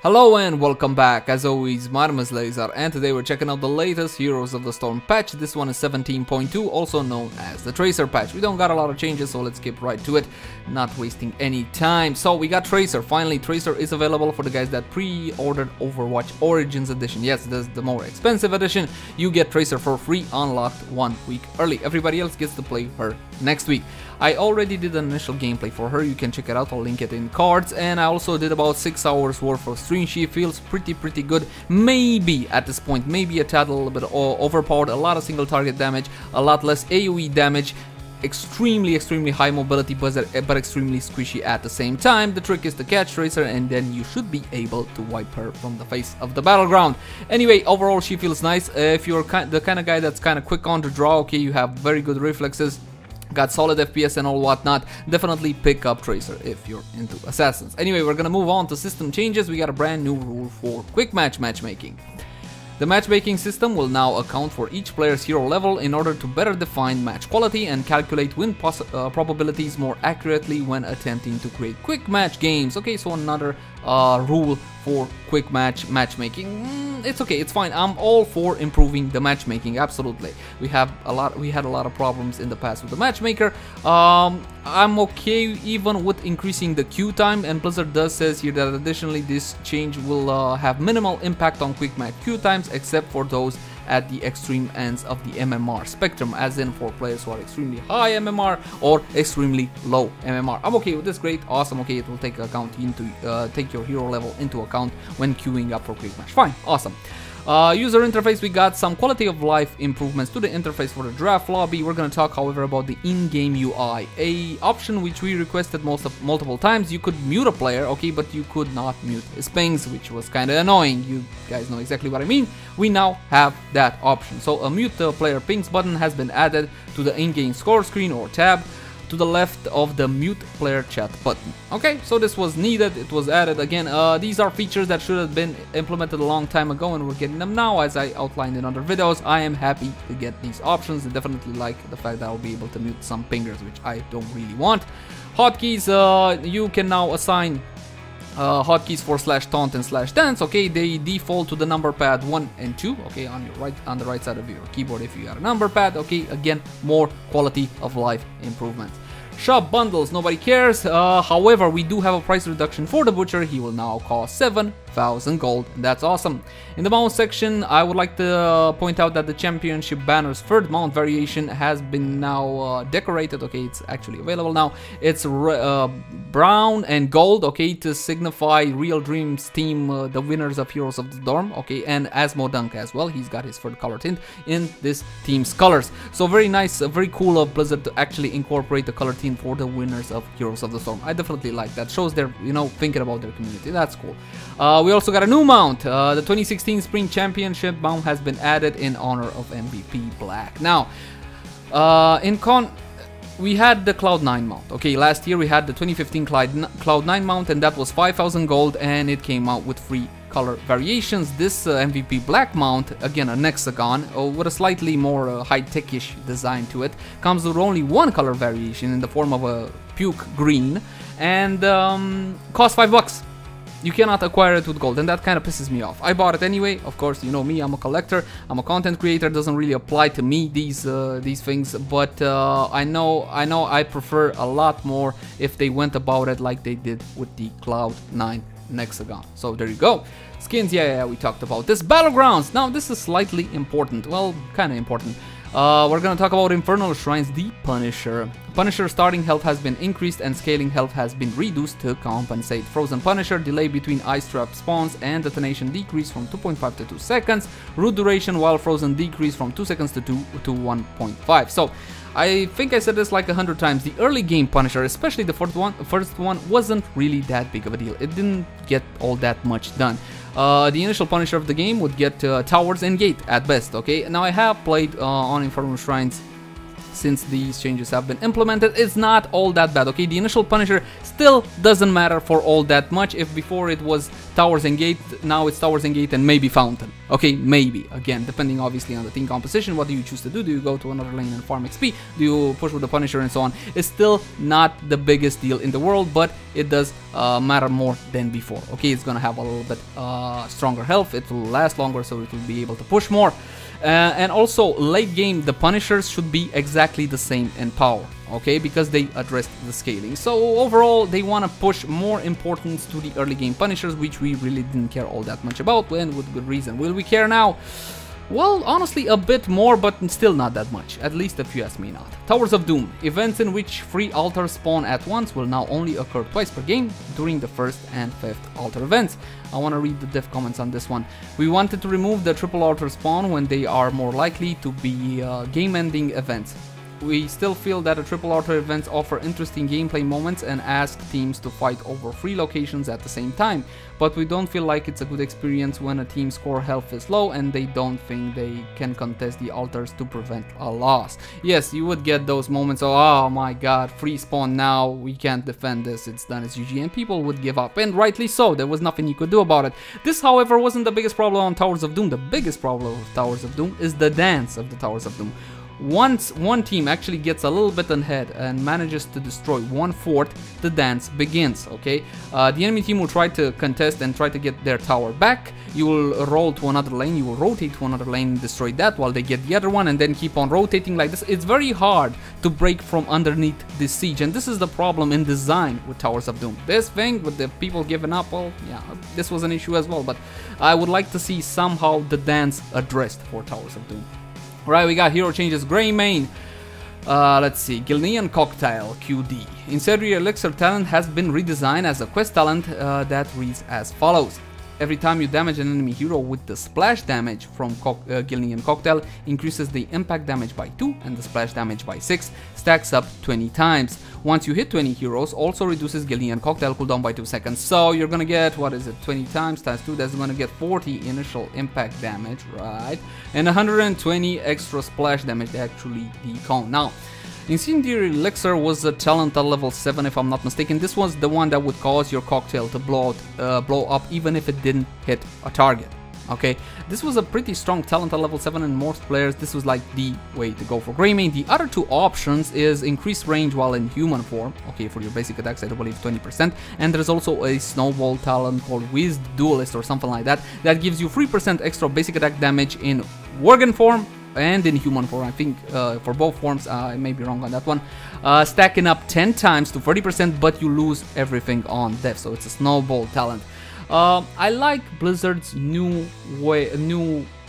Hello and welcome back. As always, my name is Leyzar and today we're checking out the latest Heroes of the Storm patch. This one is 17.2, also known as the Tracer patch. We don't got a lot of changes, so let's skip right to it, not wasting any time. So we got Tracer. Finally, Tracer is available for the guys that pre-ordered Overwatch Origins Edition. Yes, this is the more expensive edition. You get Tracer for free, unlocked 1 week early. Everybody else gets to play her next week. I already did an initial gameplay for her, you can check it out, I'll link it in cards, and I also did about 6 hours worth of stream. She feels pretty good, maybe at this point, maybe a tad a little bit overpowered, a lot of single target damage, a lot less AoE damage, extremely high mobility but extremely squishy at the same time. The trick is to catch Tracer and then you should be able to wipe her from the face of the battleground. Anyway, overall she feels nice. If you're the kind of guy that's kind of quick on to draw, okay, you have very good reflexes, got solid FPS and all whatnot, definitely pick up Tracer if you're into assassins. Anyway, we're gonna move on to system changes. We got a brand new rule for quick match matchmaking. The matchmaking system will now account for each player's hero level in order to better define match quality and calculate win probabilities more accurately when attempting to create quick match games. Okay, so another rule for quick match matchmaking. It's okay, it's fine. I'm all for improving the matchmaking. Absolutely, we had a lot of problems in the past with the matchmaker. I'm okay even with increasing the queue time, and Blizzard does says here that additionally this change will have minimal impact on quick match queue times, except for those at the extreme ends of the MMR spectrum, as in for players who are extremely high MMR or extremely low MMR. I'm okay with this. Great, awesome. Okay, it will take take your hero level into account when queuing up for quick match. Fine, awesome. User interface, we got some quality of life improvements to the interface for the draft lobby. We're going to talk, however, about the in-game UI, a option which we requested multiple times. You could mute a player, okay, but you could not mute his pings, which was kind of annoying. You guys know exactly what I mean. We now have that option. So a mute player pings button has been added to the in-game score screen or tab to the left of the mute player chat button. Okay, so this was needed, it was added again. These are features that should have been implemented a long time ago and we're getting them now, as I outlined in other videos. I am happy to get these options and definitely like the fact that I'll be able to mute some pingers, which I don't really want. Hotkeys, you can now assign hotkeys for /taunt and /dance. Okay, they default to the number pad 1 and 2, okay, on the right side of your keyboard if you got a number pad. Okay, again, more quality of life improvements. Shop bundles, nobody cares. However, we do have a price reduction for the butcher. He will now cost 7,000 gold, and that's awesome. In the mount section, I would like to point out that the championship banner's third mount variation has been now decorated. Okay, it's actually available now. It's brown and gold, okay, to signify Real Dreams team, the winners of Heroes of the Storm, okay, and Asmo Dunk as well. He's got his third color tint in this team's colors. So very nice, very cool of Blizzard to actually incorporate the color tint for the winners of Heroes of the Storm. I definitely like that. Shows they're, you know, thinking about their community. That's cool. We also got a new mount. The 2016 Spring Championship mount has been added in honor of MVP Black. Now, we had the Cloud9 mount. Okay, last year we had the 2015 Cloud9 mount, and that was 5,000 gold, and it came out with 3 color variations. This MVP Black mount, again a hexagon with a slightly more high-tech-ish design to it, comes with only 1 color variation in the form of a puke green, and costs $5. You cannot acquire it with gold, and that kind of pisses me off. I bought it anyway. Of course, you know me, I'm a collector, I'm a content creator, doesn't really apply to me, these things, but I know I prefer a lot more if they went about it like they did with the Cloud9 hexagon. So there you go. Skins, yeah, we talked about this. Battlegrounds, now this is slightly important, well, kind of important. We're gonna talk about Infernal Shrines, the Punisher. Punisher starting health has been increased and scaling health has been reduced to compensate. Frozen Punisher, delay between ice trap spawns and detonation decreased from 2.5 to 2 seconds. Root duration while frozen decreased from 2 seconds to 1.5. So I think I said this like 100 times. The early game Punisher, especially the first one, wasn't really that big of a deal. It didn't get all that much done. The initial Punisher of the game would get towers and gate at best, okay? Now I have played on Infernal Shrines since these changes have been implemented. It's not all that bad, okay? The initial Punisher still doesn't matter for all that much. If before it was Towers and Gate, now it's Towers and Gate and maybe Fountain, okay? Maybe, again, depending obviously on the team composition. What do you choose to do? Do you go to another lane and farm XP? Do you push with the Punisher and so on? It's still not the biggest deal in the world, but it does matter more than before, okay? It's gonna have a little bit stronger health, it will last longer, so it will be able to push more. And also, late game, the Punishers should be exactly the same in power, okay, because they addressed the scaling. So overall, they want to push more importance to the early game Punishers, which we really didn't care all that much about, and with good reason. Will we care now? Well, honestly, a bit more, but still not that much, at least if you ask me not. Towers of Doom. Events in which 3 altars spawn at once will now only occur twice per game during the 1st and 5th altar events. I want to read the diff comments on this one. We wanted to remove the triple altar spawn when they are more likely to be game-ending events. We still feel that a triple altar events offer interesting gameplay moments and ask teams to fight over 3 locations at the same time, but we don't feel like it's a good experience when a team's core health is low and they don't think they can contest the altars to prevent a loss. Yes, you would get those moments of, oh my god, free spawn now, we can't defend this, it's done as GG, and people would give up, and rightly so, there was nothing you could do about it. This, however, wasn't the biggest problem on Towers of Doom. The biggest problem with Towers of Doom is the dance of the Towers of Doom. Once one team actually gets a little bit ahead and manages to destroy 1/4, the dance begins, okay? The enemy team will try to contest and try to get their tower back. You will roll to another lane, you will rotate to another lane and destroy that while they get the other one, and then keep on rotating like this. It's very hard to break from underneath this siege, and this is the problem in design with Towers of Doom. This thing with the people giving up, well, yeah, this was an issue as well, but I would like to see somehow the dance addressed for Towers of Doom. Right, we got hero changes. Greymane. Let's see. Gilnean Cocktail QD. Incendiary Elixir talent has been redesigned as a quest talent that reads as follows. Every time you damage an enemy hero with the splash damage from Gilnean Cocktail, increases the impact damage by 2 and the splash damage by 6, stacks up 20 times. Once you hit 20 heroes, also reduces Gilnean Cocktail cooldown by 2 seconds. So you're gonna get, what is it, 20 times times 2, that's gonna get 40 initial impact damage, right? And 120 extra splash damage, actually the count. Now, Incendiary Elixir was a talent at level 7 if I'm not mistaken. This was the one that would cause your cocktail to blow up even if it didn't hit a target. Okay, this was a pretty strong talent at level 7 and most players this was like the way to go for Greymane. The other 2 options is increased range while in human form, okay, for your basic attacks I believe 20%, and there's also a snowball talent called Whizzed Duelist or something like that, that gives you 3% extra basic attack damage in Worgen form and in human form, I think for both forms, I may be wrong on that one, stacking up 10 times to 30%, but you lose everything on death, so it's a snowball talent. I like Blizzard's new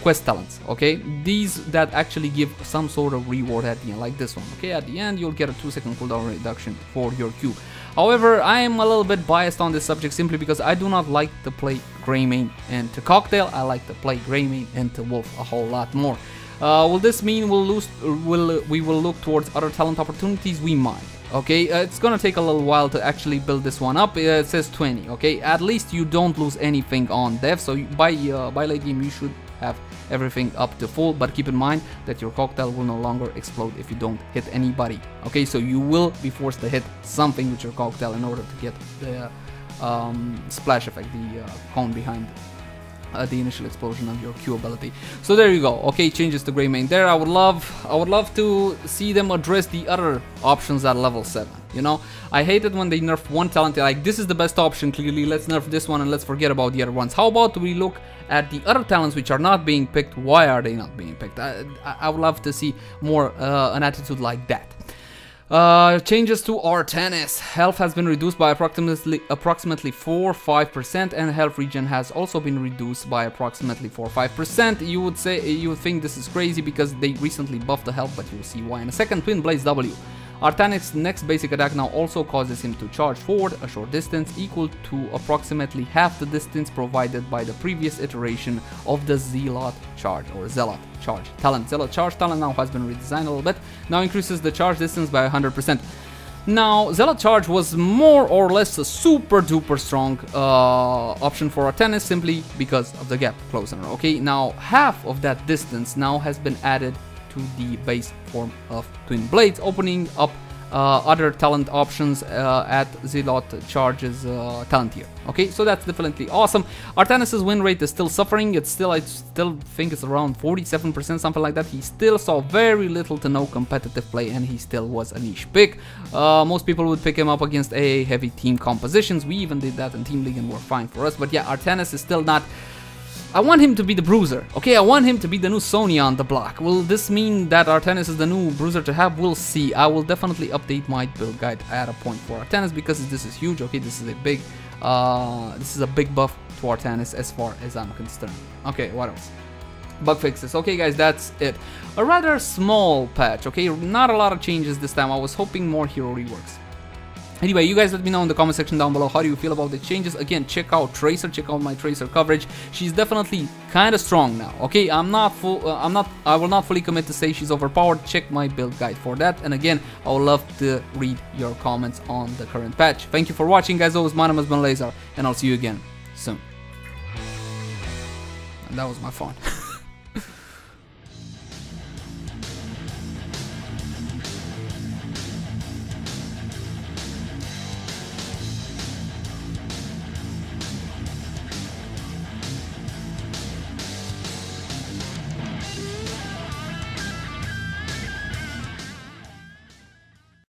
quest talents, okay? These that actually give some sort of reward at the end, like this one, okay? At the end, you'll get a 2-second cooldown reduction for your Q. However, I am a little bit biased on this subject simply because I do not like to play Greymane into Cocktail. I like to play Greymane into Wolf a whole lot more. Will this mean we will look towards other talent opportunities? We might. Okay, it's gonna take a little while to actually build this one up. It says 20. Okay, at least you don't lose anything on death. So by late game you should have everything up to full. But keep in mind that your cocktail will no longer explode if you don't hit anybody. Okay, so you will be forced to hit something with your cocktail in order to get the splash effect, the cone behind the initial explosion of your Q ability. So there you go. Okay, changes to Greymane there. I would love to see them address the other options at level 7. You know, I hate it when they nerf one talent, like this is the best option, clearly let's nerf this one and let's forget about the other ones. How about we look at the other talents which are not being picked? Why are they not being picked? I would love to see more an attitude like that. Changes to Artanis. Health has been reduced by approximately 4-5%, and health regen has also been reduced by approximately 4-5%. You would think this is crazy because they recently buffed the health, but you'll see why in a second. Twin Blaze W. Artanis' next basic attack now also causes him to charge forward a short distance equal to approximately half the distance provided by the previous iteration of the Zealot Charge or Zealot Charge talent. Zealot Charge talent now has been redesigned a little bit, now increases the charge distance by 100%. Now, Zealot Charge was more or less a super duper strong option for Artanis simply because of the gap closer, okay? Now, half of that distance now has been added to the base form of Twin Blades, opening up other talent options at Zealot Charge's talent tier. Okay, so that's definitely awesome. Artanis's win rate is still suffering. I still think it's around 47%, something like that. He still saw very little to no competitive play, and he still was a niche pick. Most people would pick him up against AA heavy team compositions. We even did that in Team League and we're fine for us. But yeah, Artanis is still not... I want him to be the bruiser, okay? I want him to be the new Sonya on the block. Will this mean that Artanis is the new bruiser to have? We'll see. I will definitely update my build guide at a point for Artanis because this is huge, okay? This is a big buff to Artanis as far as I'm concerned. Okay, what else? Bug fixes. Okay, guys, that's it. A rather small patch, okay? Not a lot of changes this time. I was hoping more hero reworks. Anyway, you guys let me know in the comment section down below how do you feel about the changes. Again, check out Tracer, check out my Tracer coverage. She's definitely kind of strong now. Okay, I will not fully commit to say she's overpowered. Check my build guide for that. And again, I would love to read your comments on the current patch. Thank you for watching, guys. Always, my name has been Leyzar, and I'll see you again soon. And that was my phone.